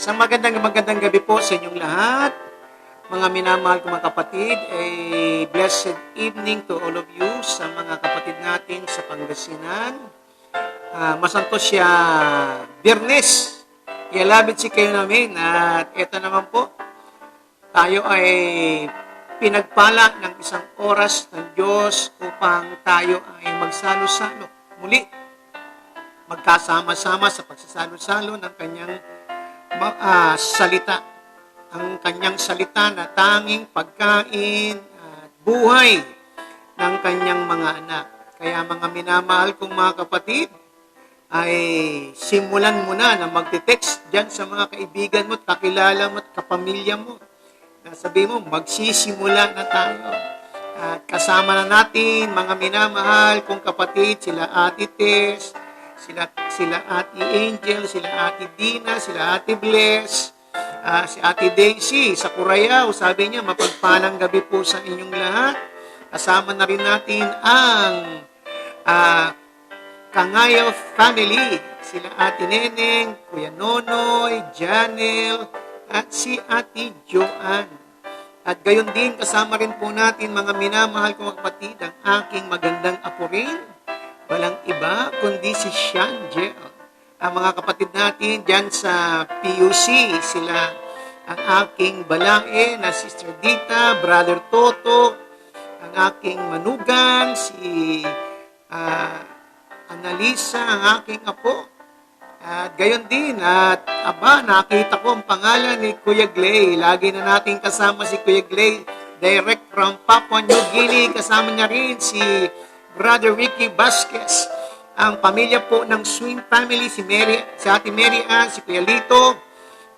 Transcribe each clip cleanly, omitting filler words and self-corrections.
Sa magandang gabi po sa inyong lahat. Mga minamahal ko mga kapatid, a blessed evening to all of you sa mga kapatid natin sa Pangasinan. Masanto siya Biyernes. Ialabit si kayo namin at ito naman po, tayo ay pinagpala ng isang oras ng Diyos upang tayo ay magsalo-salo. Muli, magkasama-sama sa pagsasalo-salo ng kanyang salita. Ang kanyang salita na tanging pagkain at buhay ng kanyang mga anak. Kaya mga minamahal kong mga kapatid, ay simulan mo na magte-text dyan sa mga kaibigan mo, kakilala mo at kapamilya mo. Sabi mo, magsisimula na tayo. At kasama na natin mga minamahal kong kapatid, sila Ate Tess, sila Ate Angel, sila Ate Dina, sila Ate Bless, si Ate Daisy sa Curayaw. Sabi niya, mapagpalang gabi po sa inyong lahat. Kasama na rin natin ang Kangayaw family, sila Ate Neneng, Kuya Nonoy, Janel, at si Ate Joanne. At gayon din, kasama rin po natin mga minamahal kong kapatid, ang aking magandang apo rin, walang iba kundi si Shangel. Ang mga kapatid natin dyan sa PUC, sila ang aking balae na Sister Dita, Brother Toto, ang aking manugang, si Annalisa, ang aking apo. At gayon din, at nakita ko ang pangalan ni Kuya Glay. Lagi na natin kasama si Kuya Glay, direct from Papua New Guinea. Kasama niya rin si Brother Ricky Vasquez. Ang pamilya po ng Swing family, si Ate Mary Ann, si Kuya Lito.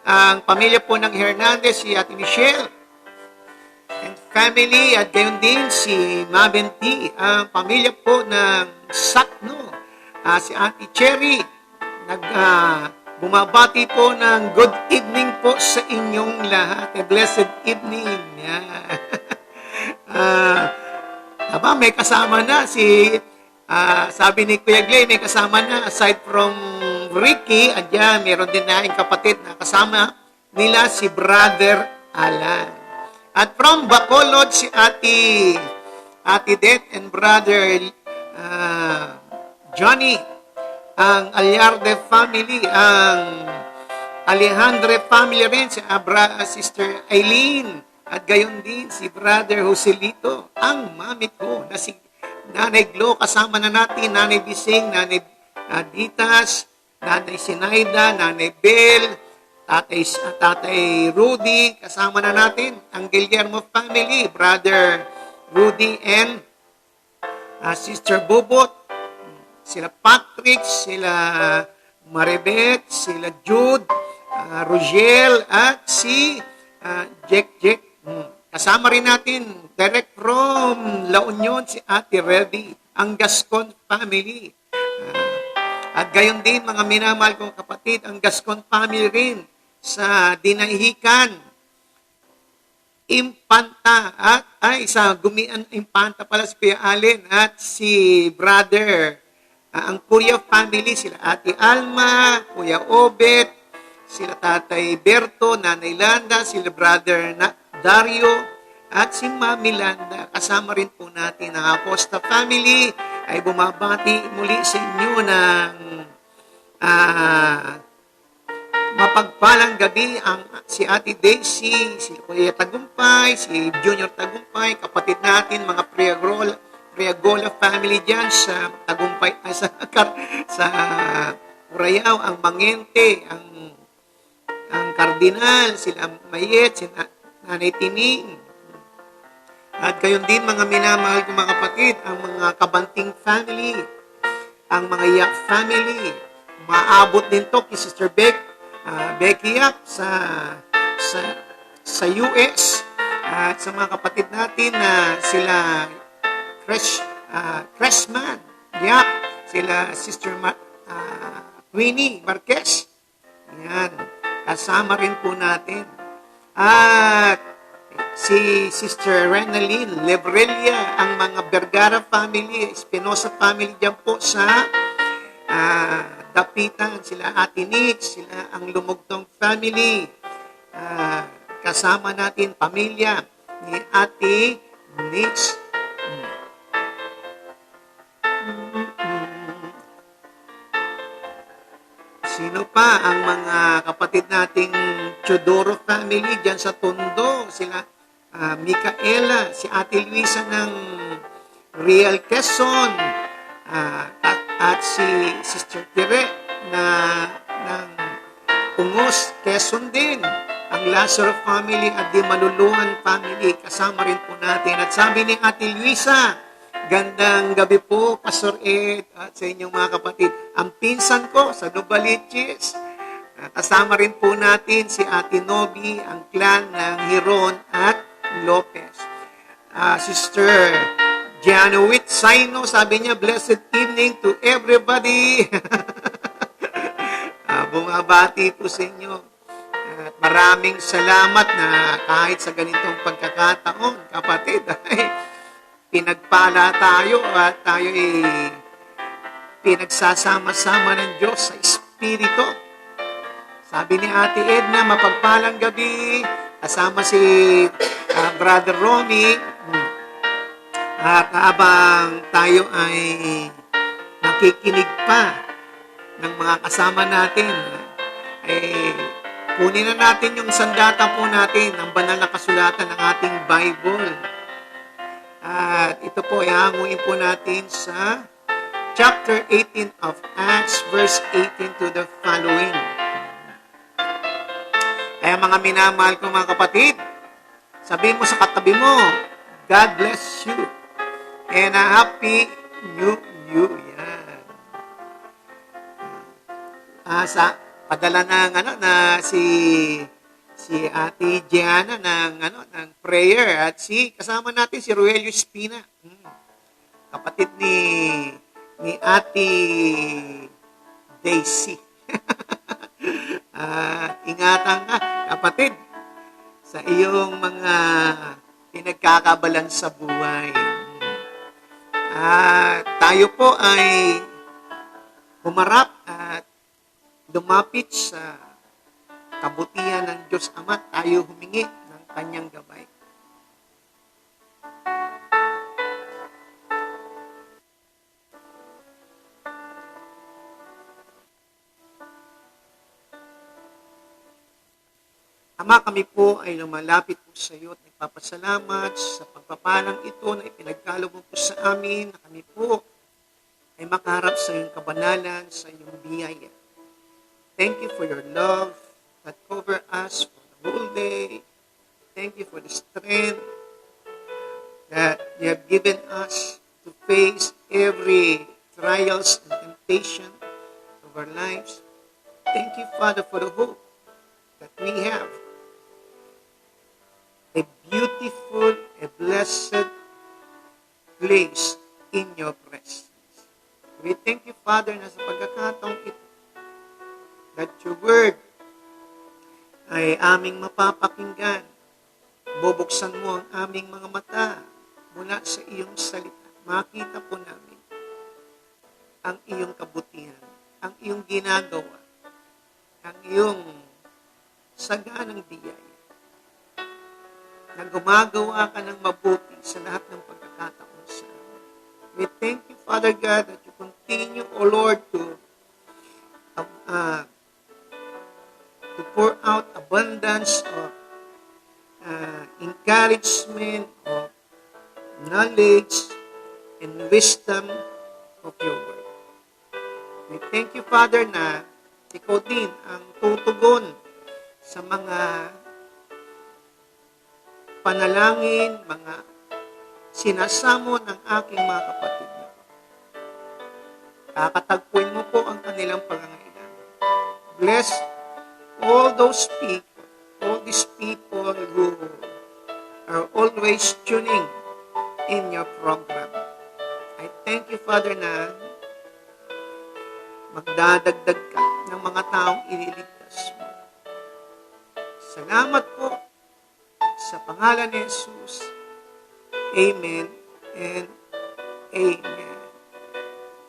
Ang pamilya po ng Hernandez, si Ate Michelle and family. At gayon din si Mabenti. Ang pamilya po ng Sakno, si Ate Cherry. Bumabati po ng good evening po sa inyong lahat. A blessed evening. May kasama na sabi ni Kuya Glay, may kasama na aside from Ricky, meron din na yung kapatid na kasama nila si Brother Alan. At from Bacolod, si Ate Det and Brother Johnny, ang Alyarde family, ang Alejandre family rin, si Sister Eileen, at gayon din si Brother Joselito, ang mami ko, na si Nanay Glo, kasama na natin, Nanay Bising, Nanay Ditas, Nanay Sinaida, Nanay Bel, Tatay Rudy, kasama na natin, ang Guillermo family, Brother Rudy and Sister Bobot, sila Patrick, sila Maribet, sila Jude, Rogel, at si Jack. Kasama rin natin, direct from La Union, si Ate Reby, ang Gascon family. At gayon din, mga minamahal kong kapatid, ang Gascon family rin sa Dinahican, Impanta, at sa Gumian Impanta pala si Kuya Allen, at si Brother ang Kuya family, sila Ate Alma, Kuya Obet, sila Tatay Berto, Nanay Landa, sila Brother Dario, at si Mami Landa. Kasama rin po natin ang Acosta family ay bumabati muli sa inyo ng mapagpalang gabi. Si Ate Daisy, si Kuya Tagumpay, si Junior Tagumpay, kapatid natin, mga Priagola family dyan sa Tagumpay, sa Curayaw, ang Mangente, ang Cardinal, sila Mayet, si Nanay Tining. At gayon din, mga minamahal kong mga kapatid, ang mga Kabanting family, ang mga Yak family. Maabot din to kay Sister Becky Yak sa US, at sa mga kapatid natin na sila Crashman, Yap, sila Sister Winnie Marquez. Yan, kasama rin po natin. At si Sister Renaline Lebrelia, ang mga Vergara family, Espinosa family dyan po sa Dapitan, sila Ate Nix, sila ang Lumugtong family. Kasama natin pamilya ni Ate Nix. Sino pa ang mga kapatid nating Chodoro family dyan sa Tondo? Sila Micaela, si Ate Luisa ng Real Quezon, at si Sister Tire ng Ungos, Quezon din. Ang Lazaro family at di Maluluhan family, kasama rin po natin. At sabi ni Ate Luisa, gandang gabi po, Pastor Ed, at sa inyong mga kapatid. Ang pinsan ko sa Novaliches, kasama rin po natin si Ate Nobi, ang clan ng Hiron at Lopez. Sister Janowit Saino, sabi niya, blessed evening to everybody. Bumabati po sa inyo. At maraming salamat na kahit sa ganitong pagkakataon, kapatid, ay pinagpala tayo at tayo ay pinagsasama-sama ng Diyos sa Espiritu. Sabi ni Ate Edna, mapagpalang gabi, kasama si Brother Romy. At habang tayo ay nakikinig pa ng mga kasama natin, kunin na natin yung sandata po natin, ang banal na kasulatan ng ating Bible. At ito po, ihanguin po natin sa chapter 18 of Acts, verse 18 to the following. Kaya mga minamahal ko mga kapatid, sabihin mo sa katabi mo, God bless you and a happy new you. Yan. Padala ng na si Ate Gianna ng prayer at kasama natin si Rogelio Espina. Kapatid ni Ate Daisy. Ingatan ka, kapatid, sa iyong mga pinagkakabalan sa buhay. Tayo po ay humarap at lumapit sa kabutihan ng Diyos Ama, tayo humingi ng kanyang gabay. Ama, kami po ay lumalapit po sa iyo at nagpapasalamat sa pagpapalang ito na ipinagkaloob mo po sa amin, na kami po ay makaharap sa iyong kabanalan, sa iyong biyaya. Thank you for your love that cover us for the whole day. Thank you for the strength that you have given us to face every trials and temptation of our lives. Thank you, Father, for the hope that we have. A beautiful, a blessed place in your presence. We thank you, Father, na sa pagkakataong ito, that your word ay aming mapapakinggan. Bubuksan mo ang aming mga mata mula sa iyong salita. Makita po namin ang iyong kabutihan, ang iyong ginagawa, ang iyong saganang biyaya, na gumagawa ka ng mabuti sa lahat ng pagkakataon sa amin. We thank you, Father God, that you continue, O Lord, to pour out abundance of encouragement, of knowledge, and wisdom of your word. We thank you, Father, na ikaw din ang tutugon sa mga panalangin, mga sinasamo ng aking mga kapatid nito. Kakatagpuin mo po ang kanilang pangangailangan. Bless all those people, all these people who are always tuning in your program. I thank you, Father, na magdadagdag ka ng mga taong iniligtas mo. Salamat po sa pangalan ni Jesus. Amen and Amen.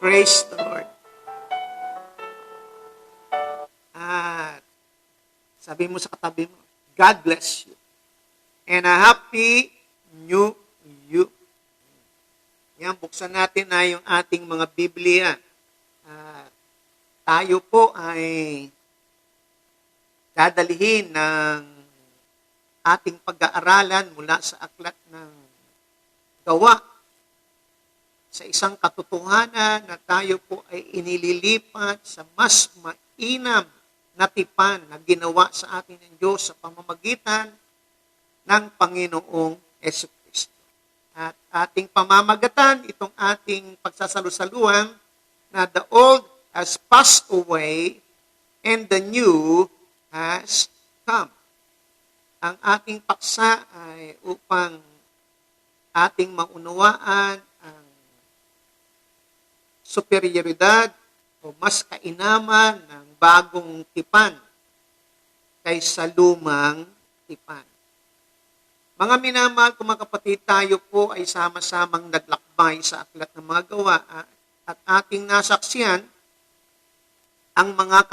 Praise the Lord. Sabi mo sa katabi mo, God bless you. And a happy new you. Yan, buksan natin na yung ating mga Biblia. Tayo po ay dadalhin ng ating pag-aaralan mula sa aklat ng Gawa sa isang katotohanan na tayo po ay inililipat sa mas mainam na tipan na ginawa sa atin ng Diyos sa pamamagitan ng Panginoong Jesucristo. At ating pamamagatan itong ating pagsasalusaluhan na the old has passed away and the new has come. Ang ating paksa ay upang ating maunawaan ang superioridad o mas kainaman ng bagong tipan kaysa lumang tipan. Mga minamahal kong mga kapatid, tayo po ay sama-samang naglakbay sa aklat ng mga gawa at ating nasaksihan ang mga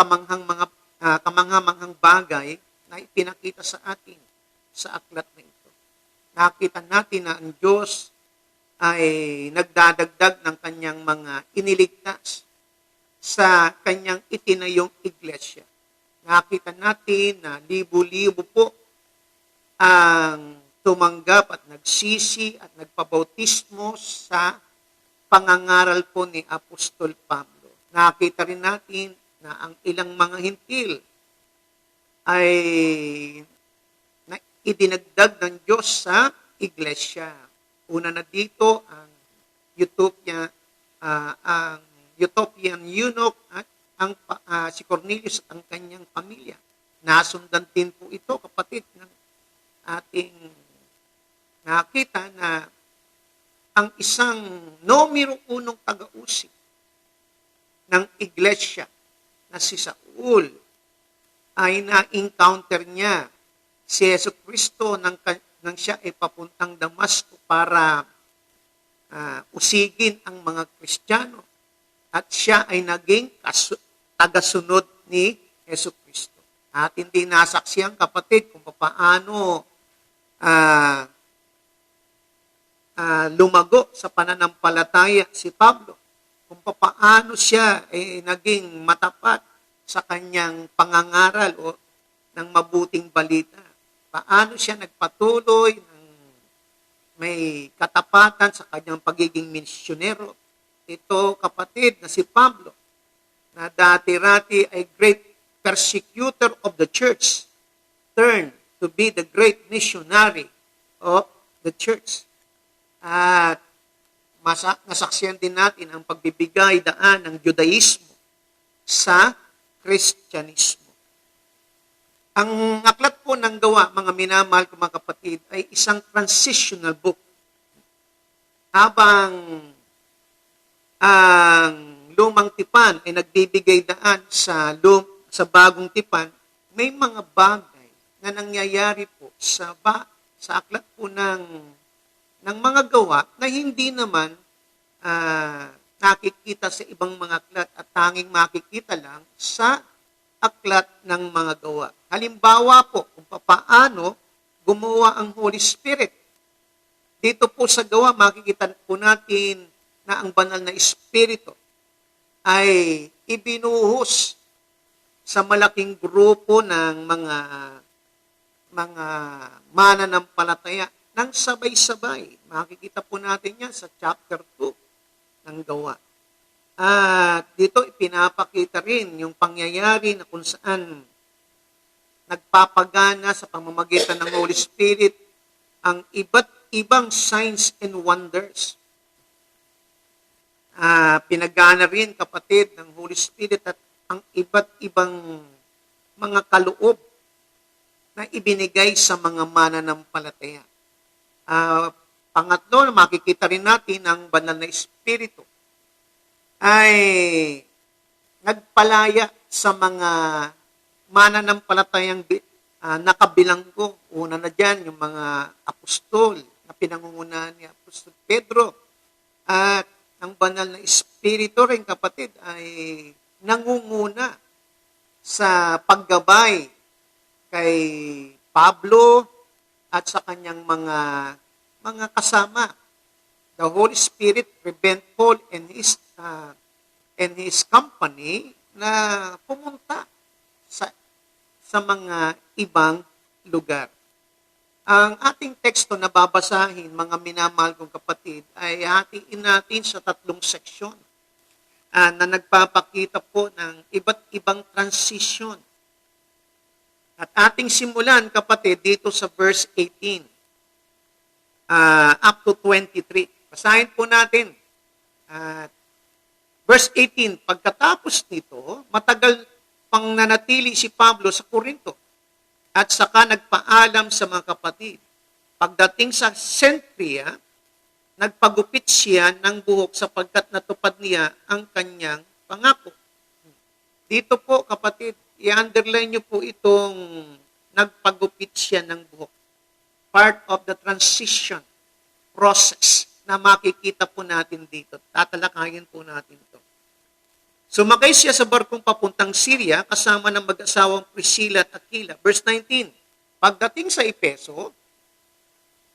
kamanghamanghang bagay na ipinakita sa atin sa aklat na ito. Nakita natin na ang Diyos ay nagdadagdag ng kanyang mga iniligtas sa kanyang itinayong iglesia. Nakita natin na libo-libo po ang tumanggap at nagsisi at nagpabautismo sa pangangaral po ni Apostol Pablo. Nakita rin natin na ang ilang mga hintil ay idinagdag ng Diyos sa iglesia. Una na dito ang Ethiopian eunuch at si Cornelius at ang kanyang pamilya. Nasundan din po ito, kapatid, ng ating nakita na ang isang numero unong taga-usig ng iglesia na si Saul ay na-encounter niya si Jesucristo nang siya ay papuntang Damasco para usigin ang mga Kristiyano at siya ay naging tagasunod ni Jesucristo. At hindi nasaksihan, kapatid, kung paano lumago sa pananampalataya si Pablo, kung paano siya ay naging matapat sa kanyang pangangaral o ng mabuting balita. Paano siya nagpatuloy ng may katapatan sa kanyang pagiging misyonero. Ito, kapatid, na si Pablo, na dati-rati ay great persecutor of the church, turned to be the great missionary of the church. At nasaksiyan din natin ang pagbibigay daan ng Judaismo sa Kristyanismo. Ang aklat po ng Gawa, mga minamahal ko mga kapatid, ay isang transitional book. Habang ang lumang tipan ay nagbibigay daan sa bagong tipan, may mga bagay na nangyayari po sa aklat po ng mga gawa na hindi naman nakikita sa ibang mga aklat at tanging makikita lang sa aklat ng mga gawa. Halimbawa po kung paano gumawa ang Holy Spirit. Dito po sa gawa, makikita po natin na ang banal na Espiritu ay ibinuhos sa malaking grupo ng mga mananampalataya ng sabay-sabay. Makikita po natin yan sa chapter 2 ng gawa. At dito ipinapakita rin yung pangyayari na kung saan nagpapagana sa pamamagitan ng Holy Spirit ang iba't ibang signs and wonders. Pinagana rin, kapatid, ng Holy Spirit at ang iba't ibang mga kaloob na ibinigay sa mga mananampalataya. Pangatlo, makikita rin natin ang banal na Espiritu ay nagpalaya sa mga mananampalatayang nakabilanggo. Una na dyan, yung mga apostol na pinangungunahan ni Apostol Pedro. At ang banal na Espiritu rin, kapatid, ay nangunguna sa paggabay kay Pablo at sa kanyang mga kasama. The Holy Spirit prevent Paul and his company na pumunta sa mga ibang lugar. Ang ating teksto na babasahin, mga minamahal kong kapatid, ay hatiin natin sa 3 seksyon na nagpapakita po ng iba't ibang transition. At ating simulan, kapatid, dito sa verse 18 up to 23. Basahin po natin. Verse 18, pagkatapos nito, matagal pang nanatili si Pablo sa Corinto at saka nagpaalam sa mga kapatid. Pagdating sa Cenchrea, nagpagupit siya ng buhok sapagkat natupad niya ang kanyang pangako. Dito po, kapatid, i-underline niyo po itong nagpagupit siya ng buhok. Part of the transition process na makikita po natin dito. Tatalakayin po natin ito. Sumakay siya sa barkong papuntang Syria kasama ng mag-asawang Priscilla at Aquila. Verse 19, pagdating sa Efeso,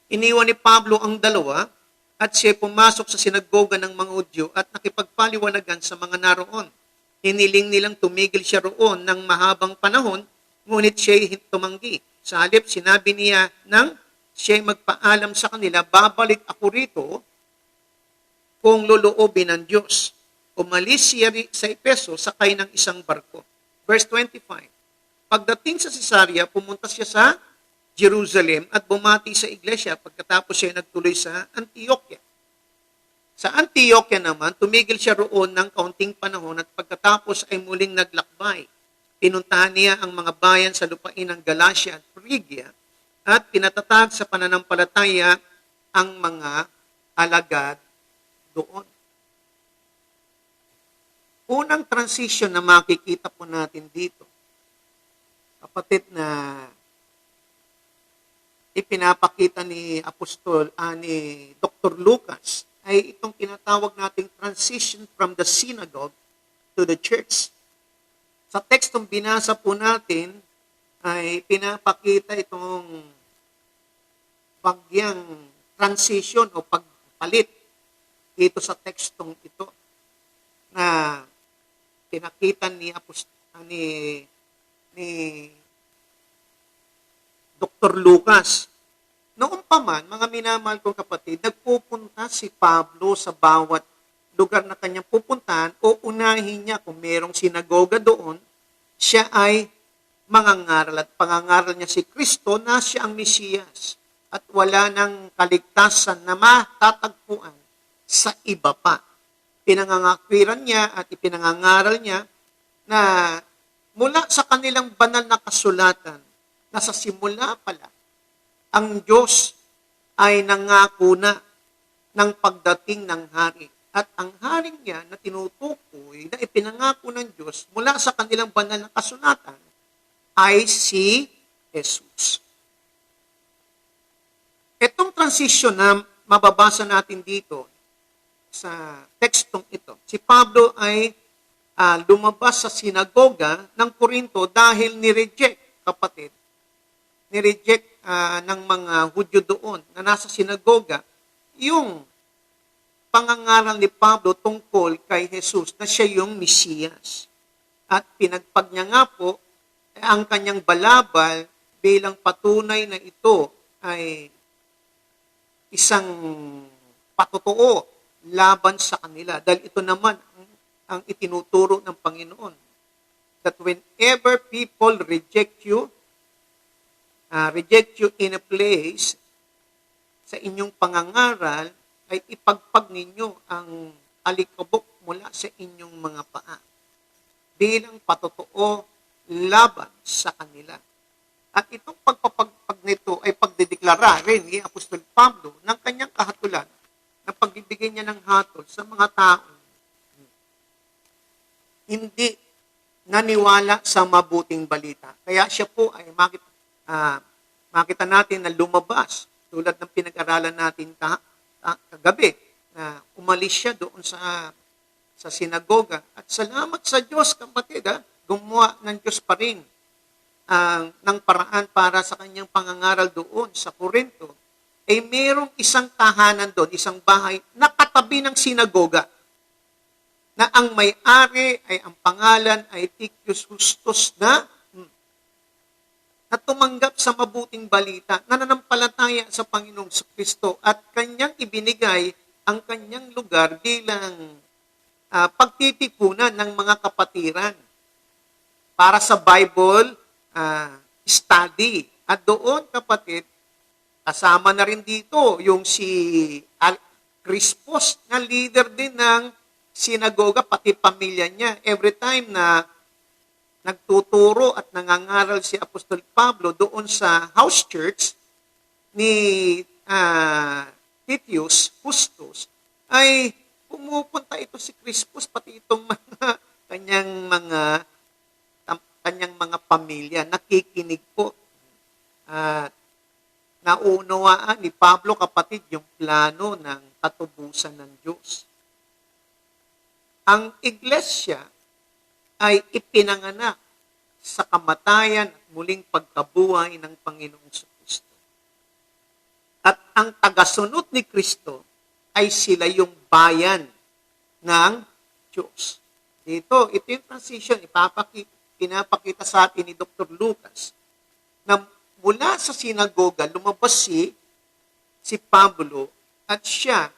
iniwan ni Pablo ang dalawa at siya pumasok sa sinagoga ng mga Hudyo at nakipagpaliwanagan sa mga naroon. Hiniling nilang tumigil siya roon ng mahabang panahon, ngunit siya'y tumanggi. Sa halip, sinabi niya nang siya'y magpaalam sa kanila, babalik ako rito kung loloobin ng Diyos. Umalis siya sa Efeso, sakay ng isang barko. Verse 25, pagdating sa Cesarea, pumunta siya sa Jerusalem at bumati sa iglesia pagkatapos siya nagtuloy sa Antioquia. Sa Antioquia naman, tumigil siya roon ng kaunting panahon at pagkatapos ay muling naglakbay. Pinuntahan niya ang mga bayan sa lupain ng Galacia at Phrygia at pinatatag sa pananampalataya ang mga alagad doon. Unang transition na makikita po natin dito, kapatid, na ipinapakita ni Dr. Lucas, ay itong tinatawag nating transition from the synagogue to the church. Sa tekstong binasa po natin, ay pinapakita itong bagyang transition o pagpalit dito sa tekstong ito na pinakita ni Dr. Lucas. Noong pa man, mga minamahal kong kapatid, nagpupunta si Pablo sa bawat lugar na kanyang pupuntahan o unahin niya kung merong sinagoga doon, siya ay mangangaral at pangangaral niya si Kristo na siya ang Mesiyas at wala ng kaligtasan na matatagpuan sa iba pa. Pinangangakwiran niya at ipinangangaral niya na mula sa kanilang banal na kasulatan na sa simula pala, ang Diyos ay nangako na ng pagdating ng hari. At ang haring niya na tinutukoy na ipinangako ng Diyos mula sa kanilang banal na kasulatan ay si Jesus. Itong transition na mababasa natin dito sa tekstong ito, si Pablo ay lumabas sa sinagoga ng Corinto dahil ni-reject, kapatid. Ni-reject ng mga Hudyo doon na nasa sinagoga yung pangangaral ni Pablo tungkol kay Jesus na siya yung Mesiyas. At pinagpag niya nga po ang kanyang balabal bilang patunay na ito ay isang patotoo laban sa kanila. Dahil ito naman ang itinuturo ng Panginoon. That whenever people reject you in a place, sa inyong pangangaral, ay ipagpag ninyo ang alikabok mula sa inyong mga paa bilang patotoo laban sa kanila. At itong pagpapagpag nito ay pagdedeklara rin ni Apostol Pablo ng kanyang kahatulan na pagbibigay niya ng hatol sa mga taong hindi naniwala sa mabuting balita. Kaya siya po ay makita natin na lumabas tulad ng pinag-aralan natin kagabi na umalis siya doon sa sinagoga. At salamat sa Diyos, kapatid, gumawa ng Diyos pa rin ng paraan para sa kanyang pangangaral doon sa Corinto, ay mayroong isang tahanan doon, isang bahay, na katabi ng sinagoga, na ang may-ari ay ang pangalan ay Titus Justus na tumanggap sa mabuting balita, nananampalataya sa Panginoong Kristo at kanyang ibinigay ang kanyang lugar bilang pagtitipunan ng mga kapatiran para sa Bible study. At doon, kapatid, kasama na rin dito yung si Crispus na leader din ng sinagoga, pati pamilya niya. Every time na nagtuturo at nangangaral si Apostol Pablo doon sa house church ni Titius Justus, ay pumupunta ito si Crispus, pati itong mga kanyang mga pamilya, nakikinig po. At naunawaan ni Pablo, kapatid, yung plano ng katubusan ng Diyos. Ang iglesia ay ipinanganak sa kamatayan at muling pagkabuhay ng Panginoong Kristo. At ang tagasunod ni Kristo ay sila yung bayan ng Diyos. Ito yung transition, pinapakita sa atin ni Dr. Lucas, na mula sa sinagoga, lumabas si Pablo at siya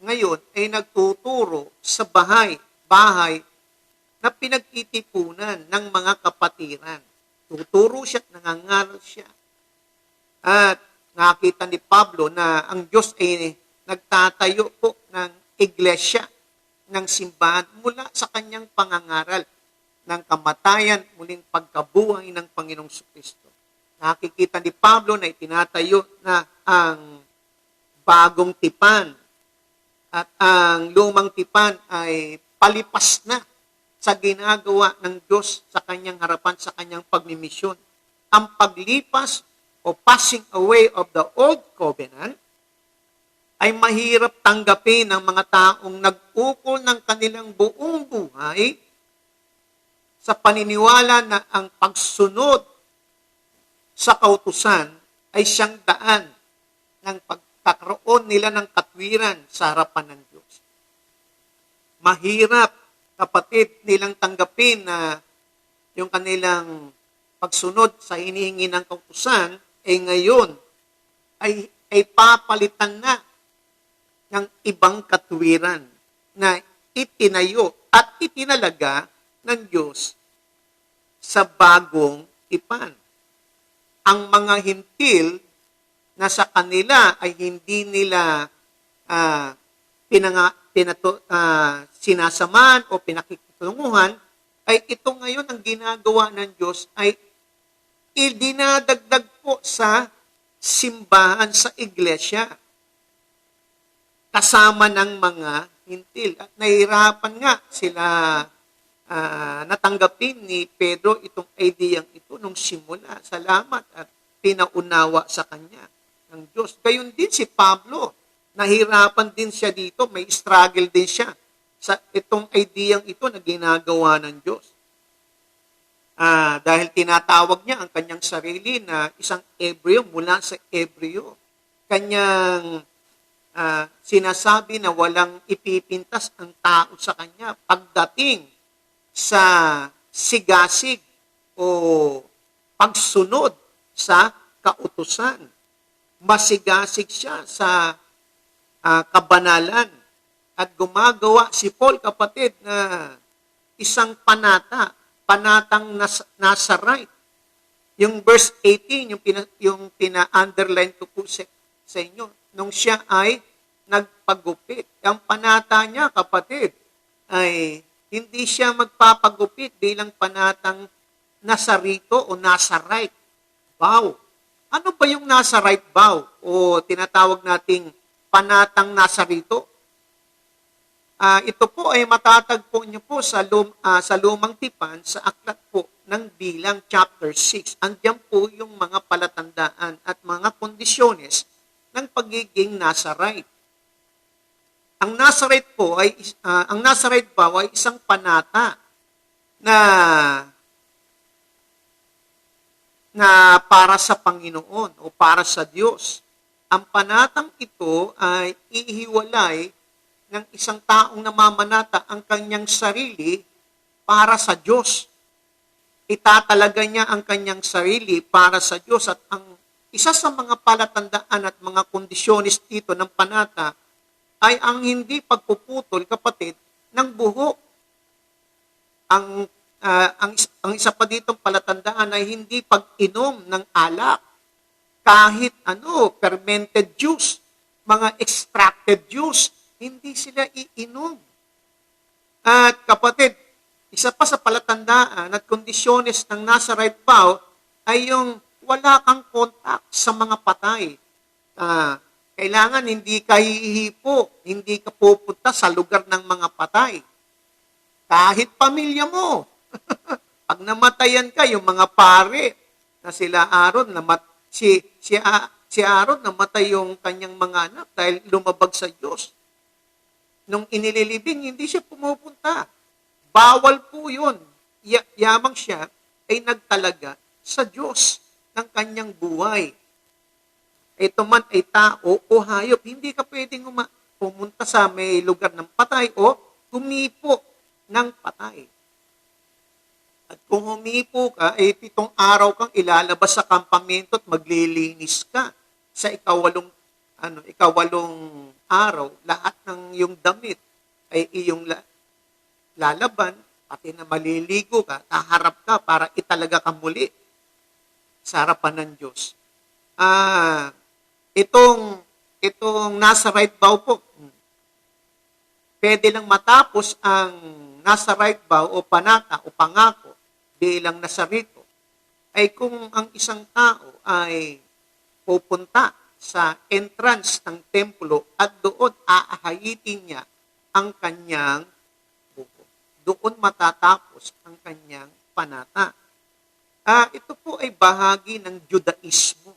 ngayon ay nagtuturo sa bahay na pinagtitipunan ng mga kapatiran. Tuturo siya at nangangaral siya. At nakita ni Pablo na ang Diyos ay nagtatayo po ng iglesia, ng simbahan mula sa kanyang pangangaral ng kamatayan, muling pagkabuhay ng Panginoong Kristo. Nakikita ni Pablo na itinatayo na ang bagong tipan at ang lumang tipan ay palipas na sa ginagawa ng Diyos sa kanyang harapan, sa kanyang pagmimisyon. Ang paglipas o passing away of the old covenant ay mahirap tanggapin ng mga taong nag-ukol ng kanilang buong buhay sa paniniwala na ang pagsunod sa kautusan ay siyang daan ng pagkakaroon nila ng katwiran sa harapan ng Diyos. Mahirap, kapatid, nilang tanggapin na yung kanilang pagsunod sa hinihingi ng kautusan ay ngayon ay papalitan na ng ibang katwiran na itinayo at itinalaga ng Diyos sa bagong tipan. Ang mga hintil na sa kanila ay hindi nila sinasaman o pinakikitunguhan, ay ito ngayon ang ginagawa ng Diyos ay idinadagdag po sa simbahan, sa iglesia, kasama ng mga hintil. At nahihirapan nga sila natanggapin ni Pedro itong ideyang ito nung simula. Salamat at pinaunawa sa kanya ng Diyos. Gayon din si Pablo. Nahirapan din siya dito. May struggle din siya sa itong ideyang ito na ginagawa ng Diyos. Dahil tinatawag niya ang kanyang sarili na isang Ebreo mula sa Ebreo. Kanyang sinasabi na walang ipipintas ang tao sa kanya pagdating sa sigasig o pagsunod sa kautusan. Masigasig siya sa kabanalan at gumagawa si Paul, kapatid, na isang panatang Nazarite. Yung verse 18, yung pina-underline ko po sa inyo, nung siya ay nagpagupit. Ang panata niya, kapatid, ay hindi siya magpapagupit bilang panatang Nazarito o Nazarite vow. Ano ba yung Nazarite vow o tinatawag nating panatang Nazarito? Ito po ay matatagpo niyo po sa lumang tipan sa aklat po ng Bilang chapter 6. Andiyan po yung mga palatandaan at mga kondisyones ng pagiging Nazarite. Ang Nazarite po ay ang Nazarite vow ay isang panata na na para sa Panginoon o para sa Diyos. Ang panatang ito ay ihiwalay ng isang taong namamanata ang kanyang sarili para sa Diyos. Itatalaga niya ang kanyang sarili para sa Diyos at ang isa sa mga palatandaan at mga kondisyonis dito ng panata ay ang hindi pagpuputol, kapatid, ng buhok. Ang isa pa ditong palatandaan ay hindi pag-inom ng alak, kahit fermented juice, mga extracted juice, hindi sila iinom. At kapatid, isa pa sa palatandaan at kondisyones ng Nazarite vow ay yung wala kang contact sa mga patay. Kailangan hindi ka hihipo, hindi ka pupunta sa lugar ng mga patay. Kahit pamilya mo. Pag namatayan ka, yung mga pare na sila Aaron, si Aaron namatay yung kanyang mga anak dahil lumabag sa Diyos. Nung inililibing, hindi siya pumupunta. Bawal po yun. Yamang siya ay nagtalaga sa Diyos ng kanyang buhay. Ito man ay tao o hayop, hindi ka pwedeng pumunta sa may lugar ng patay o humipo ng patay. At kung humipo ka, 7 araw kang ilalabas sa kampamento at maglilinis ka. Sa ikawalong araw, lahat ng iyong damit ay iyong lalaban, pati na maliligo ka, taharap ka para italaga ka muli sa harapan ng Diyos. Itong Nazarite vow po, pwede lang matapos ang Nazarite vow o panata o pangako bilang Nazarito ay kung ang isang tao ay pupunta sa entrance ng templo at doon aahayitin niya ang kanyang buko. Doon matatapos ang kanyang panata. Ito po ay bahagi ng Judaismo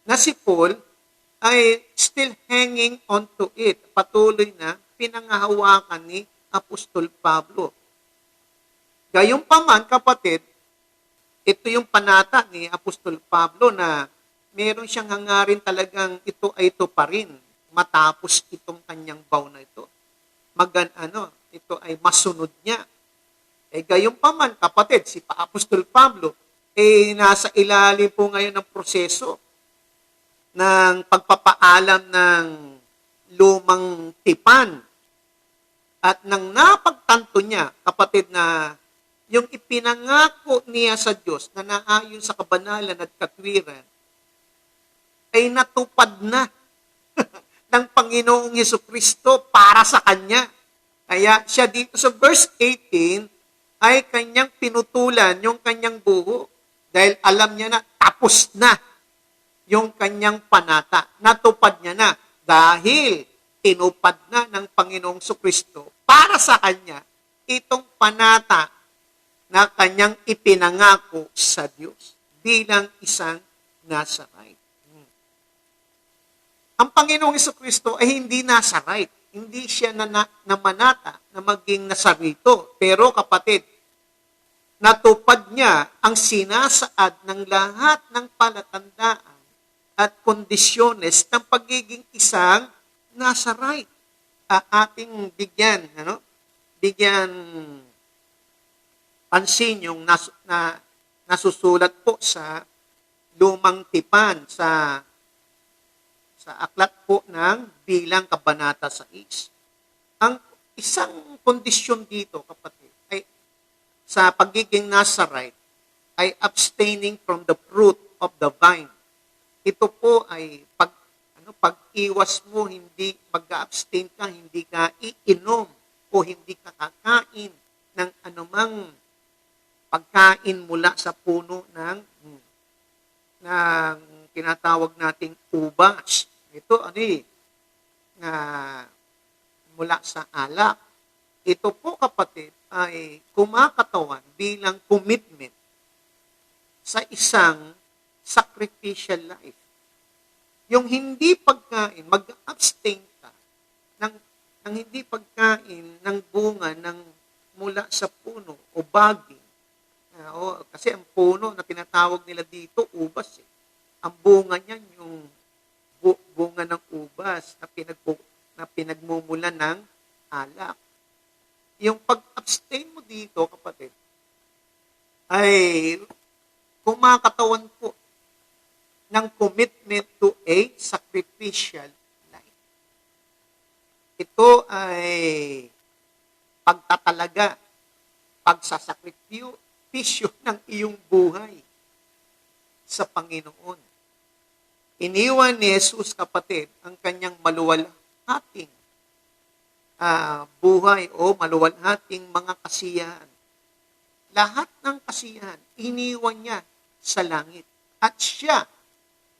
na si Paul ay still hanging on to it. Patuloy na pinangahawakan ni Apostol Pablo. Gayunpaman, kapatid, ito yung panata ni Apostol Pablo na meron siyang hangarin talagang ito pa rin matapos itong kanyang vow na ito. Ito ay masunod niya. Gayunpaman, kapatid, si Apostol Pablo nasa ilalim po ngayon ng proseso ng pagpapaalam ng lumang tipan. At nang napagtanto niya, kapatid, na yung ipinangako niya sa Diyos na naayon sa kabanalan at katwiran, ay natupad na ng Panginoong Jesucristo para sa Kanya. Kaya siya dito sa verse 18 ay kanyang pinutulan yung kanyang buho dahil alam niya na tapos na yung kanyang panata. Natupad niya na dahil tinupad na ng Panginoong Jesucristo para sa Kanya itong panata na Kanyang ipinangako sa Diyos bilang isang Nazarite. Ang Panginoong Jesucristo ay hindi Nazarite. Hindi siya namanata na maging Nazarito. Pero kapatid, natupad niya ang sinasaad ng lahat ng palatandaan at kondisyones ng pagiging isang Nazarite. Ating bigyan pansin yung nasusulat po sa lumang tipan sa aklat po ng Bilang Kabanata 6. Ang isang kondisyon dito, kapatid, ay sa pagiging Nazarite ay abstaining from the fruit of the vine. Ito po ay pag-iwas mo, hindi mag-abstain ka, hindi ka iinom o hindi ka kakain ng anumang pagkain mula sa puno ng tinatawag nating ubas. Ito mula sa alak. Ito po, kapatid, ay kumakatawan bilang commitment sa isang sacrificial life. Yung hindi pagkain, mag-abstain ka ng hindi pagkain ng bunga ng mula sa puno o baging o kasi ang puno na tinatawag nila dito, ubas. Ang bunga niyan, yung bunga ng ubas na pinagmumulan ng alak. Yung pag-abstain mo dito, kapatid, ay kumakatawan po ng commitment to a sacrificial life. Ito ay pagtatalaga, pagsasakripisyo ng iyong buhay sa Panginoon. Iniwan ni Jesus, kapatid, ang kanyang maluwalhating buhay o maluwalhating mga kasiyahan. Lahat ng kasiyahan, iniwan niya sa langit. At siya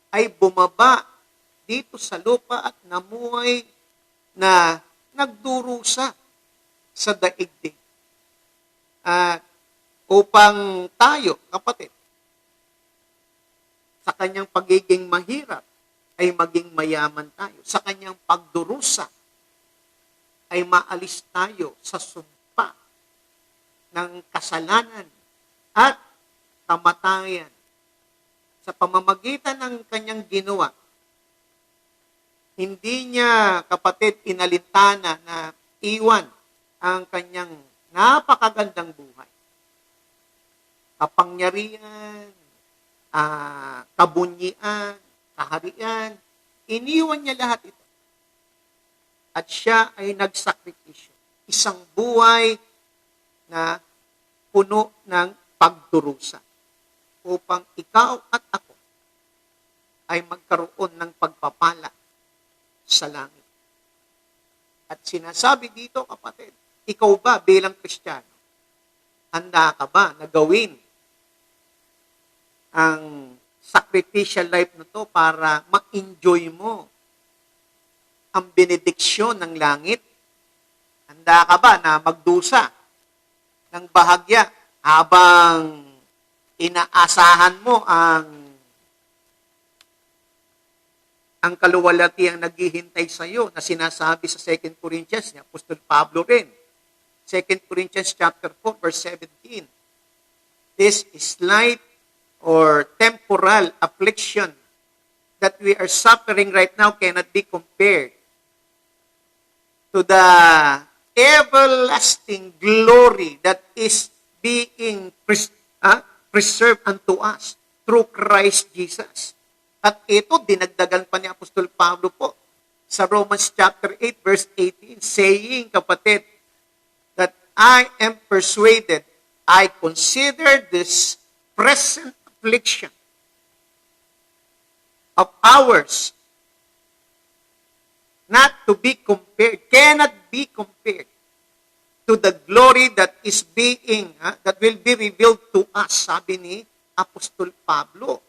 ay bumaba dito sa lupa at namuhay na nagdurusa sa daigdig. At upang tayo, kapatid, sa kanyang pagiging mahirap, ay maging mayaman tayo. Sa kanyang pagdurusa, ay maalis tayo sa sumpa ng kasalanan at kamatayan. Sa pamamagitan ng kanyang ginawa, hindi niya, kapatid, inalintana na iwan ang kanyang napakagandang buhay. Kapangyarihan, kabunyian, kaharian, iniwan niya lahat ito. At siya ay nagsakripisyo. Isang buhay na puno ng pagdurusa upang ikaw at ako ay magkaroon ng pagpapala sa langit. At sinasabi dito, kapatid, ikaw ba bilang Kristiyano, handa ka ba na gawin ang sacrificial life na to para ma-enjoy mo ang benediksyon ng langit? Handa ka ba na magdusa ng bahagya habang inaasahan mo ang kaluwalhatiang naghihintay sa iyo na sinasabi sa 2 Corinthians ni Apostol Pablo rin. 2 Corinthians chapter 4 verse 17. This is light or temporal affliction that we are suffering right now cannot be compared to the everlasting glory that is being preserved unto us through Christ Jesus. At ito, dinagdagan pa ni Apostol Pablo po sa Romans chapter 8 verse 18, saying, kapatid, that I am persuaded, I consider this present affliction of ours not to be compared, cannot be compared to the glory that is being, that will be revealed to us, sabi ni Apostol Pablo.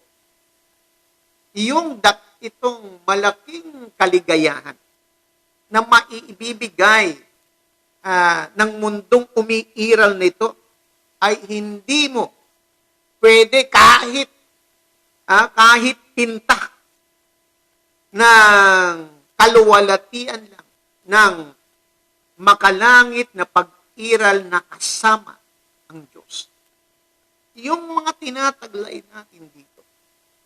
Itong malaking kaligayahan na maibibigay ng mundong umiiral nito ay hindi mo pwede kahit pinta ng kaluwalhatian lang ng makalangit na pag-iral na kasama ang Diyos. Yung mga tinataglay natin dito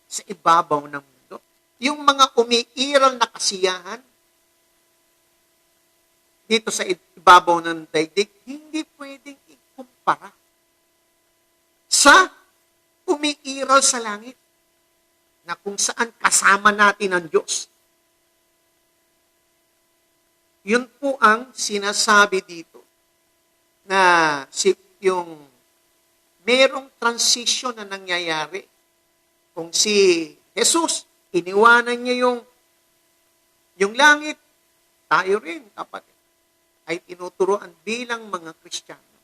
sa ibabaw ng mundo, yung mga umiiral na kasiyahan dito sa ibabaw ng daigdig, hindi pwedeng ikumpara sa umiiral sa langit na kung saan kasama natin ang Diyos. Yun po ang sinasabi dito na yung merong transition na nangyayari. Kung si Jesus, iniwanan niya yung langit, tayo rin, kapatid, ay tinuturuan bilang mga Kristiyano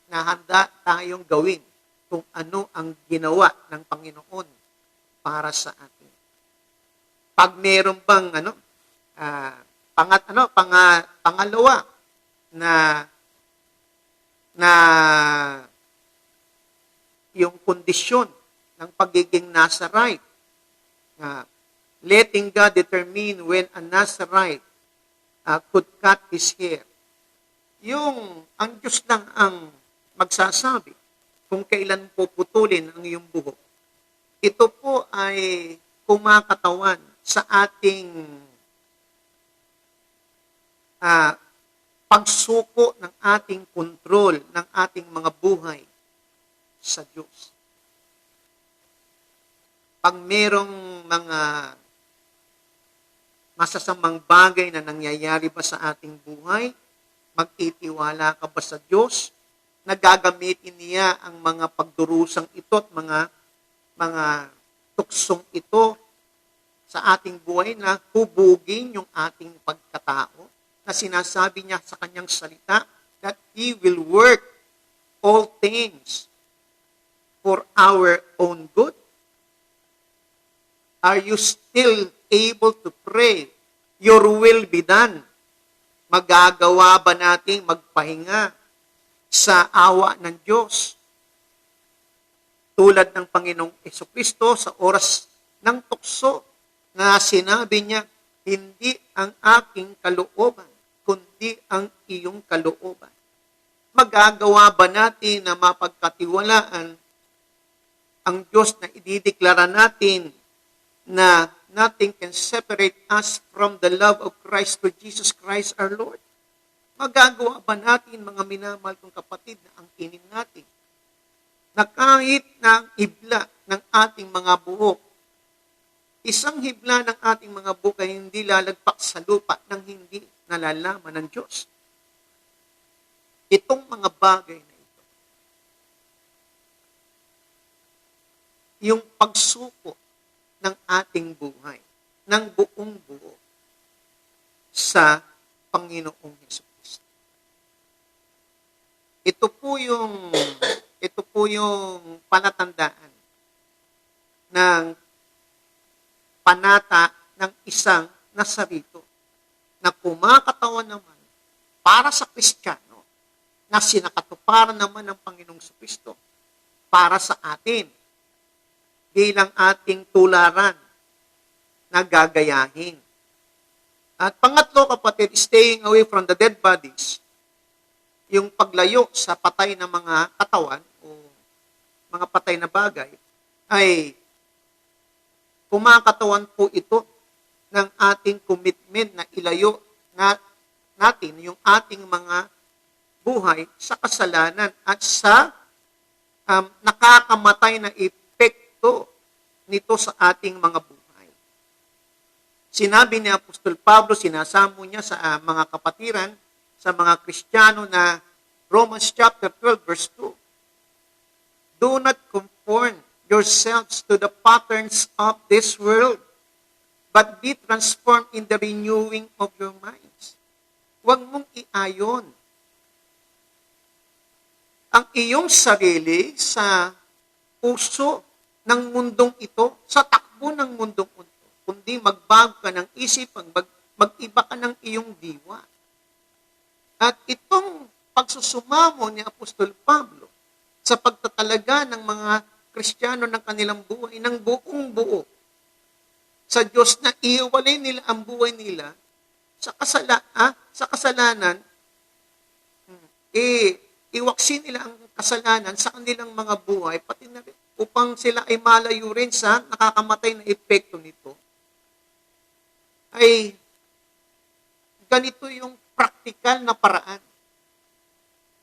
na handa tayong gawin kung ano ang ginawa ng Panginoon para sa atin. Pag meron bang pangalawa na yung kondisyon ng pagiging Nazarite. Letting God determine when a Nazarite could cut his hair. Ang Diyos lang ang magsasabi kung kailan po putulin ang iyong buhok. Ito po ay kumakatawan sa ating pagsuko ng ating kontrol ng ating mga buhay sa Diyos. Pag merong mga masasamang bagay na nangyayari ba sa ating buhay, magtitiwala ka ba sa Diyos na gagamitin niya ang mga pagdurusang ito at mga tuksong ito sa ating buhay na hubugin yung ating pagkatao, na sinasabi niya sa kanyang salita that He will work all things for our own good? Are you still able to pray, your will be done? Magagawa ba nating magpahinga sa awa ng Diyos? Tulad ng Panginoong Jesucristo sa oras ng tukso na sinabi niya, hindi ang aking kalooban, kundi ang iyong kalooban. Magagawa ba natin na mapagkatiwalaan ang Diyos na idideklara natin na nothing can separate us from the love of Christ through Jesus Christ our Lord? Magagawa ba natin, mga minamahal kong kapatid, na angkinin natin na kahit na hibla ng ating mga buhok, isang hibla ng ating mga buhok ay hindi lalagpak sa lupa nang hindi nalalaman ng Diyos? Itong mga bagay na ito, yung pagsuko ng ating buhay, ng buong buo sa Panginoong Jesucristo. Ito po yung palatandaan ng panata ng isang Nazarito na kumakatawan naman para sa Kristiyano, na sinakatuparan naman ng Panginoong Jesucristo para sa atin bilang ating tularan na gagayahin. At pangatlo, kapatid, staying away from the dead bodies, yung paglayo sa patay na mga katawan o mga patay na bagay, ay kumakatawan po ito ng ating commitment na ilayo natin yung ating mga buhay sa kasalanan at sa nakakamatay na epekto nito sa ating mga buhay. Sinabi ni Apostol Pablo, sinasamo niya sa mga kapatiran, sa mga Kristiyano na Romans chapter 12 verse 2. Do not conform yourselves to the patterns of this world, but be transformed in the renewing of your minds. Huwag mong iayon ang iyong sarili sa uso ng mundong ito, sa takbo ng mundong ito, kundi magbago ka ng isipan, mag-iba ka ng iyong diwa. At itong pagsusumamo ni Apostol Pablo sa pagtatalaga ng mga Kristiyano ng kanilang buhay, ng buong buo sa Diyos, na iiwalay nila ang buhay nila sa kasalanan, iwaksin nila ang kasalanan sa kanilang mga buhay, pati na rin, upang sila ay malayo rin sa nakakamatay na epekto nito. Ay ganito yung praktikal na paraan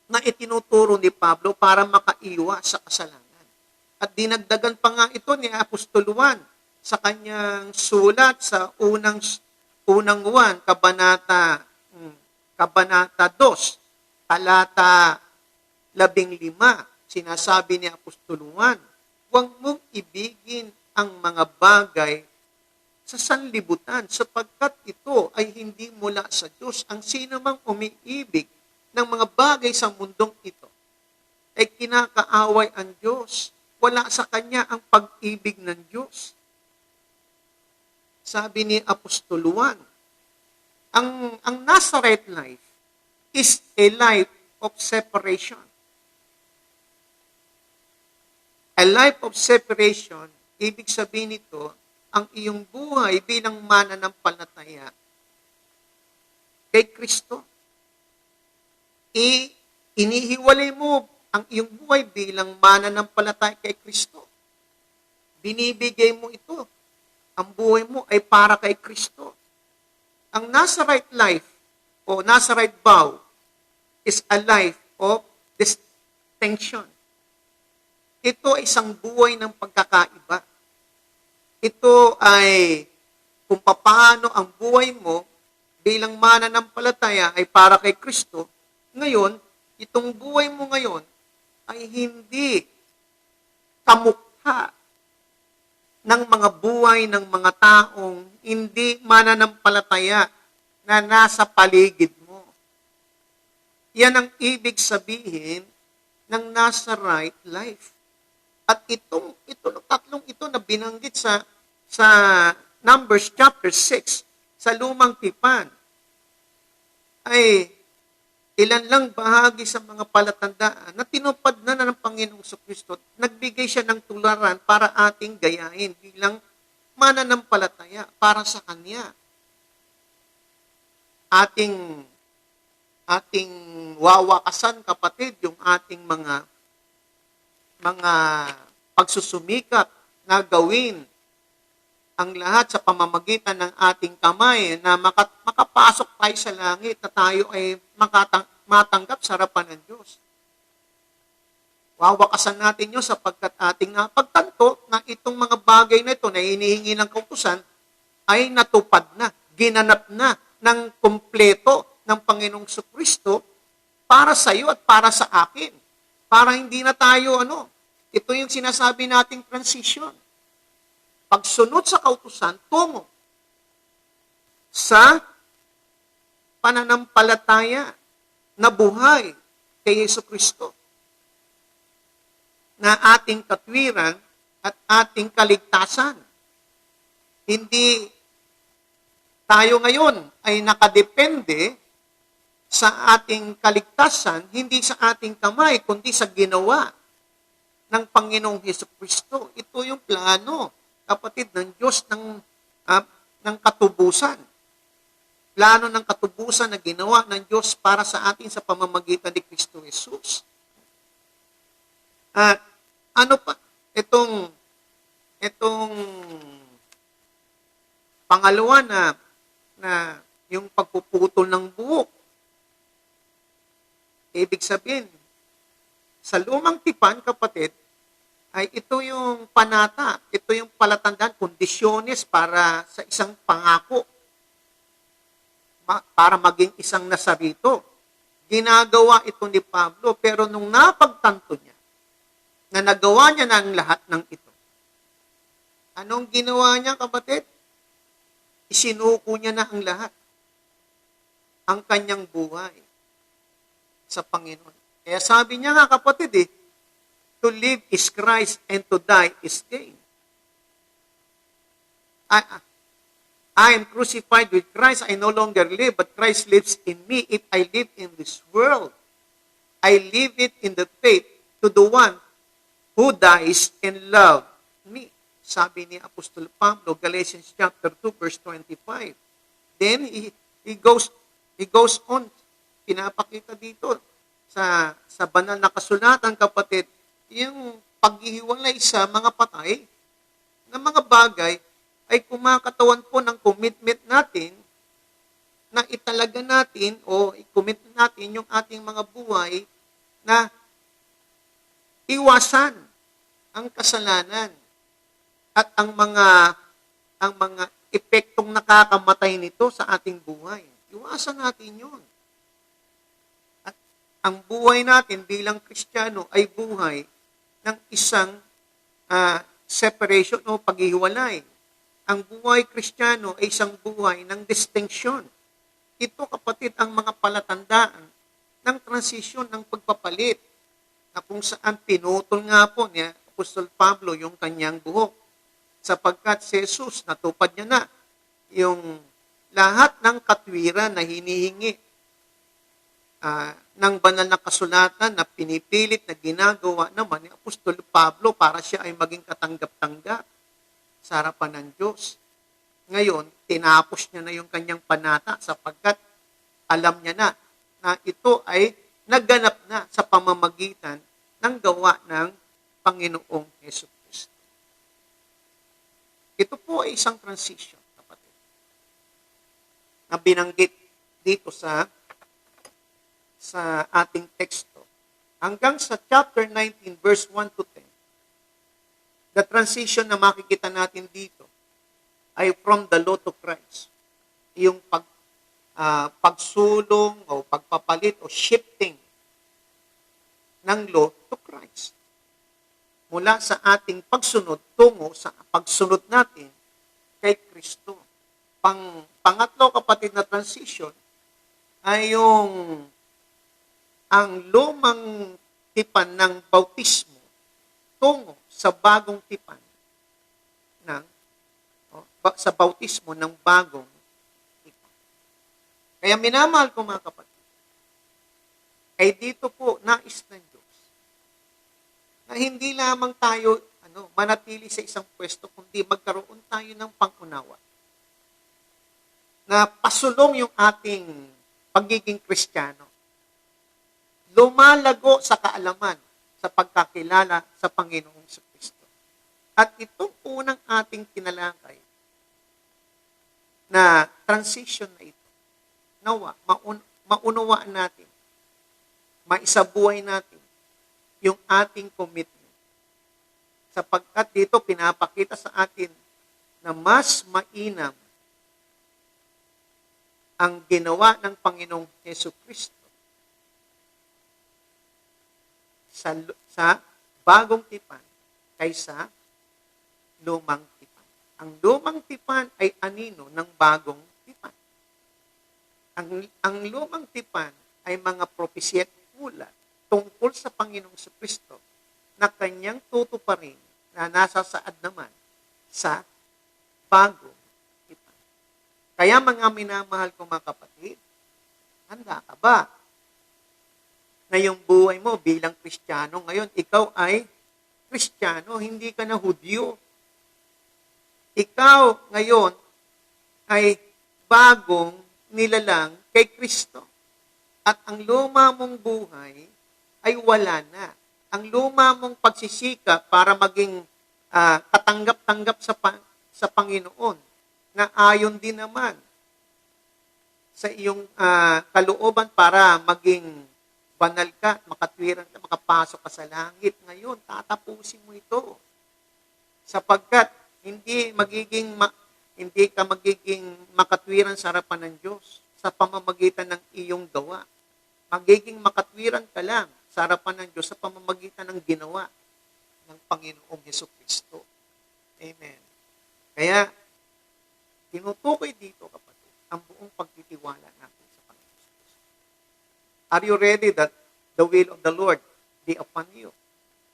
na itinuturo ni Pablo para makaiwas sa kasalanan. At dinagdagan pa nga ito ni Apostol Juan sa kanyang sulat sa unang Juan, kabanata 2, talata 15, sinasabi ni Apostol Juan, huwag mong ibigin ang mga bagay sa sanlibutan, sapagkat ito ay hindi mula sa Diyos. Ang sino mang umiibig ng mga bagay sa mundong ito ay kinakaaway ang Diyos. Wala sa kanya ang pag-ibig ng Diyos. Sabi ni Apostol Juan, ang Nazareth life is a life of separation. A life of separation, ibig sabihin nito, ang iyong buhay bilang mananampalataya kay Kristo. Inihiwalay mo ang iyong buhay bilang mananampalataya kay Kristo. Binibigay mo ito. Ang buhay mo ay para kay Kristo. Ang Nazarite life o Nazarite vow is a life of distinction. Ito ay isang buhay ng pagkakaiba. Ito ay kung paano ang buhay mo bilang mananampalataya ay para kay Kristo. Ngayon, itong buhay mo ngayon ay hindi kamukha ng mga buhay ng mga taong hindi mananampalataya na nasa paligid mo. Yan ang ibig sabihin ng Nazarite life. At itong tatlong ito na binanggit sa Numbers chapter 6, sa Lumang Tipan, ay ilan lang bahagi sa mga palatandaan na tinupad na ng Panginoong Kristo. Nagbigay siya ng tularan para ating gayahin bilang mananampalataya para sa Kanya. Ating wawakasan, kapatid, yung ating mga pagsusumikap na gawin ang lahat sa pamamagitan ng ating kamay na makapasok tayo sa langit na tayo ay matanggap sa harapan ng Diyos. Wawakasan natin yun sapagkat ating napagtanto na itong mga bagay na ito na hinihingi ng kautusan ay natupad na, ginanap na ng kumpleto ng Panginoong Kristo para sa iyo at para sa akin. Para hindi na tayo, ito yung sinasabi nating transition. Pagsunod sa kautusan, tungo sa pananampalataya na buhay kay Yesu Kristo na ating katwiran at ating kaligtasan. Hindi tayo ngayon ay nakadepende sa ating kaligtasan, hindi sa ating kamay, kundi sa ginawa ng Panginoong Hesus Kristo. Ito yung plano, kapatid, ng Diyos ng katubusan. Plano ng katubusan na ginawa ng Diyos para sa atin sa pamamagitan ni Kristo Jesus. At ano pa? Itong pangalawa na yung pagpuputol ng buhok. Ibig sabihin, sa Lumang Tipan, kapatid, ay ito yung panata, ito yung palatandaan, kondisyones para sa isang pangako, para maging isang Nazarito. Ginagawa ito ni Pablo, pero nung napagtanto niya, na nagawa niya na ang lahat ng ito, anong ginawa niya, kapatid? Isinuko niya na ang lahat, ang kanyang buhay sa Panginoon. Kaya sabi niya nga, kapatid, to live is Christ and to die is gain. I am crucified with Christ. I no longer live, but Christ lives in me. If I live in this world, I live it in the faith to the one who dies and loved me. Sabi ni Apostol Pablo, Galatians chapter 2, verse 25. Then, he goes on, pinapakita dito sa banal na kasulatan, kapatid, yung paghihiwalay sa mga patay na mga bagay ay kumakatawan po ng commitment natin na italaga natin o i-commit natin yung ating mga buhay na iwasan ang kasalanan at ang mga epektong nakakamatay nito sa ating buhay. Iwasan natin yun. At ang buhay natin bilang Kristiyano ay buhay ng isang separation o paghihiwalay. Ang buhay Kristiyano ay isang buhay ng distinction. Ito, kapatid, ang mga palatandaan ng transisyon ng pagpapalit na kung saan pinutol nga po niya, Apostol Pablo, yung kanyang buhok. Sapagkat si Jesus, natupad niya na yung lahat ng katwiran na hinihingi ng banal na kasulatan na pinipilit na ginagawa naman ni Apostol Pablo para siya ay maging katanggap-tanggap sa harapan ng Diyos. Ngayon, tinapos niya na yung kanyang panata sapagkat alam niya na ito ay naganap na sa pamamagitan ng gawa ng Panginoong Hesus Kristo. Ito po ay isang transition, kapatid, na binanggit dito sa ating teksto. Hanggang sa chapter 19, verse 1 to 10, the transition na makikita natin dito ay from the law to Christ. Yung pagsulong o pagpapalit o shifting ng law to Christ. Mula sa ating pagsunod tungo sa pagsunod natin kay Kristo. Pangatlo, kapatid, na transition ay ang lumang tipan ng bautismo tungo sa bagong tipan sa bautismo ng bagong tipan. Kaya minamahal ko, mga kapatid, ay dito po nais ng Diyos na hindi lamang tayo manatili sa isang pwesto, kundi magkaroon tayo ng pangunawa na pasulong yung ating pagiging Kristiyano. Lumalago sa kaalaman, sa pagkakilala sa Panginoong Kristo. At itong unang ating tinalakay na transition na ito, nawa, maunawaan natin, maisabuhay natin yung ating commitment. Sapagkat dito pinapakita sa atin na mas mainam ang ginawa ng Panginoong Hesus Kristo sa bagong tipan kaysa lumang tipan. Ang lumang tipan ay anino ng bagong tipan. Ang lumang tipan ay mga propesya at ulat tungkol sa Panginoong Kristo na kanyang tutuparin na nasasaad naman sa bagong tipan. Kaya mga minamahal kong mga kapatid, handa ka ba na yung buhay mo bilang Kristiyano ngayon, ikaw ay Kristiyano, hindi ka na Hudyo. Ikaw ngayon ay bagong nilalang kay Kristo. At ang luma mong buhay ay wala na. Ang luma mong pagsisika para maging katanggap-tanggap sa Panginoon na ayon din naman sa iyong kalooban para maging banal ka, makatwiran ka, makapasok ka sa langit. Ngayon, tatapusin mo ito. Sapagkat hindi ka magiging makatwiran sa harapan ng Diyos sa pamamagitan ng iyong gawa. Magiging makatwiran ka lang sa harapan ng Diyos sa pamamagitan ng ginawa ng Panginoong Hesus Kristo. Amen. Kaya, tinutukoy dito, kapatid, ang buong pagtitiwala natin sa Panginoong Kristo. Are you ready that the will of the Lord be upon you?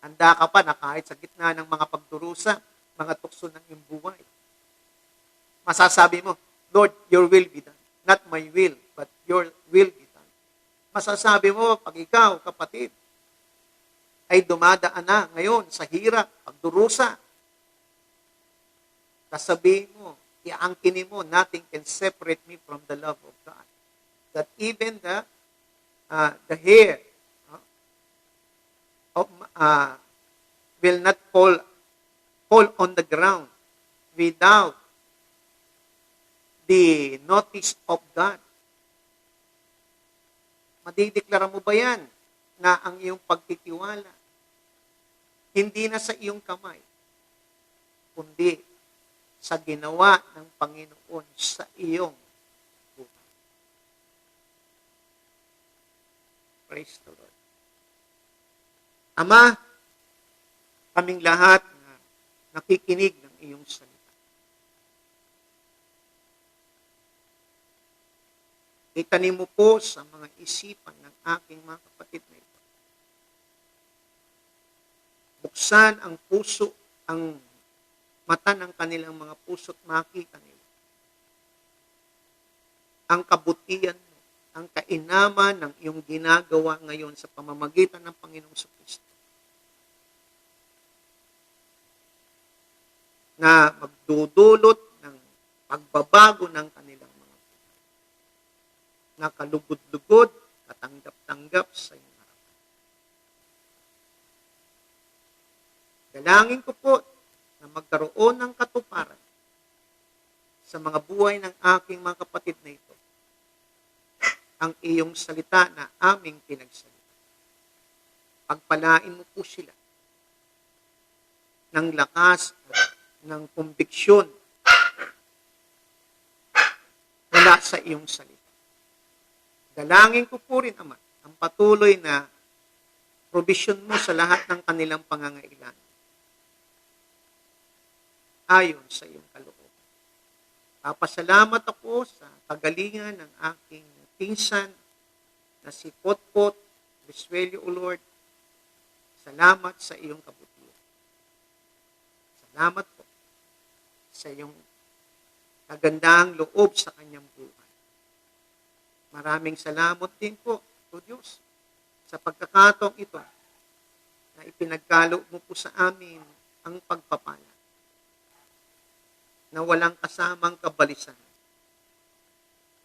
Handa ka pa na kahit sa gitna ng mga pagdurusa, mga tukso ng iyong buhay, masasabi mo, Lord, your will be done. Not my will, but your will be done. Masasabi mo, pag ikaw, kapatid, ay dumadaan na ngayon sa hirap, pagdurusa, sasabihin mo, iangkinin mo, nothing can separate me from the love of God. That even the hair will not fall on the ground without the notice of God. Madideklara mo ba yan na ang iyong pagtitiwala hindi na sa iyong kamay, kundi sa ginawa ng Panginoon sa iyong buhay. Praise the Lord. Ama, kaming lahat na nakikinig ng iyong salita. Itanim mo po sa mga isipan ng aking mga kapatid na ito. Buksan ang puso, ang mata ng kanilang mga puso't makita nila ang kabutihan mo, ang kainaman ng iyong ginagawa ngayon sa pamamagitan ng Panginoong Kristo. Na magdudulot ng pagbabago ng kanilang mga buhay. Na kalugod-lugod, katanggap-tanggap sa iyong harapan. Dalangin ko po na magkaroon ng katuparan sa mga buhay ng aking mga kapatid na ito ang iyong salita na aming pinagsalita. Pagpalain mo po sila ng lakas at ng kumbiksyon mula sa iyong salita. Dalangin ko po rin, Ama, ang patuloy na provision mo sa lahat ng kanilang pangangailangan ayon sa iyong kalooban. Papasalamat ako sa kagalingan ng aking pinsan na si Potpot Risuelio, O Lord. Salamat sa iyong kabutihan. Salamat po sa iyong kagandahang loob sa kanyang buhay. Maraming salamat din po, O Diyos, sa pagkakataong ito na ipinagkaloob mo po sa amin ang pagpapala na walang kasamang kabalisan.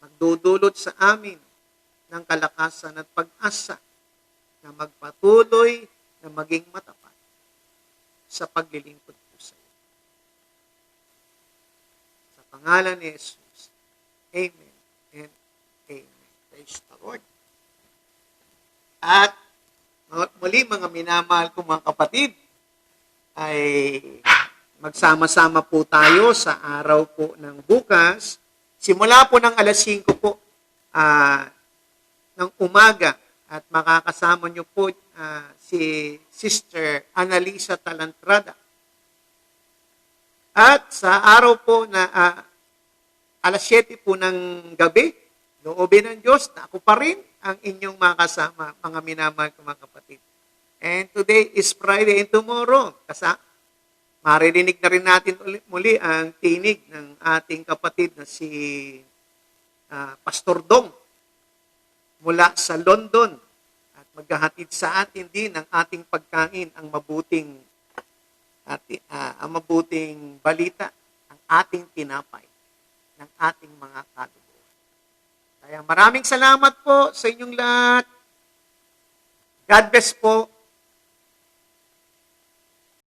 Magdudulot sa amin ng kalakasan at pag-asa na magpatuloy na maging matapat sa paglilingkod po sa iyo. Sa pangalan ni Jesus, Amen and Amen. Praise the Lord. At muli mga minamahal kong mga kapatid, ay magsama-sama po tayo sa araw po ng bukas. Simula po ng alas 5 po ng umaga at makakasama nyo po si Sister Annalisa Talantrada. At sa araw po na alas 7 po ng gabi, loobin ng Diyos na ako pa rin ang inyong makasama, mga minamahal ko mga kapatid. And today is Friday and tomorrow, maririnig na rin natin muli ang tinig ng ating kapatid na si Pastor Dong mula sa London at maghahatid sa atin din ang ating pagkain, ang mabuting balita, ang ating tinapay ng ating mga kaluluwa. Kaya maraming salamat po sa inyong lahat. God bless po.